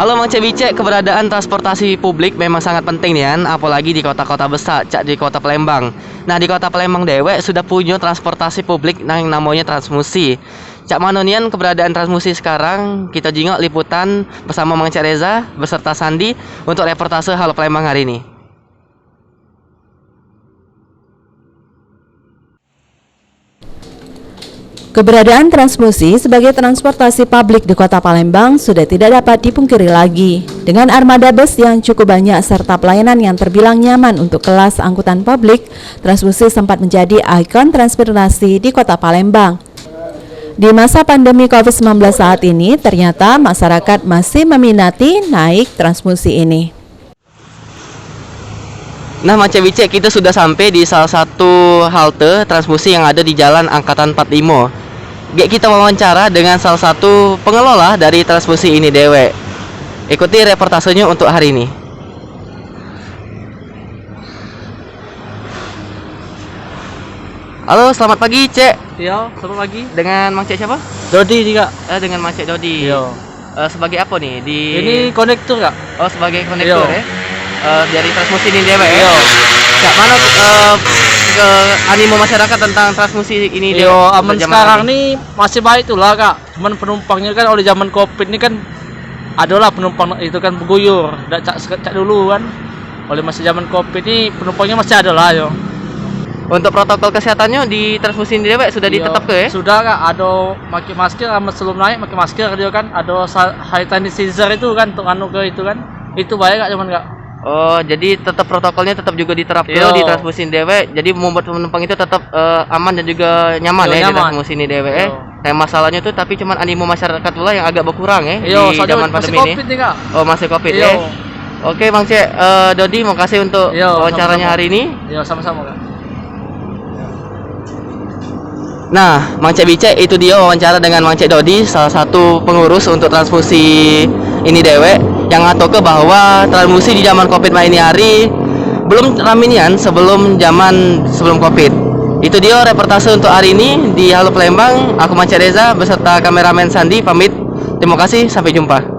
Halo Mang Cebice, keberadaan transportasi publik memang sangat penting nih kan, apalagi di kota-kota besar, cak di kota Palembang. Nah di kota Palembang dewek sudah punya transportasi publik yang namanya Transmusi. Cak manonian keberadaan Transmusi sekarang, kita jingok liputan bersama Mang Cek Reza beserta Sandi untuk reportase Halo Palembang hari ini. Keberadaan Transmusi sebagai transportasi publik di Kota Palembang sudah tidak dapat dipungkiri lagi. Dengan armada bus yang cukup banyak serta pelayanan yang terbilang nyaman untuk kelas angkutan publik, Transmusi sempat menjadi ikon transportasi di Kota Palembang. Di masa pandemi COVID-19 saat ini, ternyata masyarakat masih meminati naik Transmusi ini. Nah Mang Cebice, kita sudah sampai di salah satu halte Transmusi yang ada di Jalan Angkatan 45. Kita wawancara dengan salah satu pengelola dari Transmusi ini dewe. Ikuti reportasenya untuk hari ini. Halo, selamat pagi Cek. Iya, selamat pagi. Dengan Mang Cek siapa? Dodi juga. Dengan Mang Cek Dodi. Iya. Sebagai apa nih di? Ini konektor kak? Oh, sebagai konektor Iya. ya. Dari Transmusi ini dewe. Iya. Cak mana ke animo masyarakat tentang Transmusi ini Iya, aman sekarang ini? nih masih baik tuh lah kak. Cuman penumpangnya kan oleh zaman covid ini kan adalah penumpang itu kan berguyur. Tidak cak dulu kan. Oleh masih zaman covid ini penumpangnya masih ada lah yo. Untuk protokol kesehatannya di Transmusi ini dewe sudah ditetapkan ya? Sudah kak, ada pakai masker sama sebelum naik pakai masker dia kan. Ada hand sanitizer itu kan untuk anu ke itu kan. Itu baik kak cuman kak. Oh, jadi tetap protokolnya tetap juga diterapkan Yo. di Transmusi dewe. Jadi membuat penumpang itu tetap aman dan juga nyaman Yo, ya nyaman. di Transmusi ini dewe. Nah, masalahnya tuh tapi cuman animo masyarakat pula yang agak berkurang ya Yo, di zaman pandemi ini. COVID nih kak. Oh, masih Covid Yo. ya. Oke, Bang Cek, Dodi makasih untuk Yo, wawancaranya sama-sama. hari ini. Iya sama-sama kak. Nah, Mang Cek Bice, itu dia wawancara dengan Mang Cek Dodi, salah satu pengurus untuk Transmusi ini dewe, yang ngato ke bahwa Transmusi di zaman Covid ini hari belum raminian sebelum Covid. Itu dia reportase untuk hari ini di Halo Palembang. Aku Mang Cek Reza beserta kameramen Sandi pamit. Terima kasih, sampai jumpa.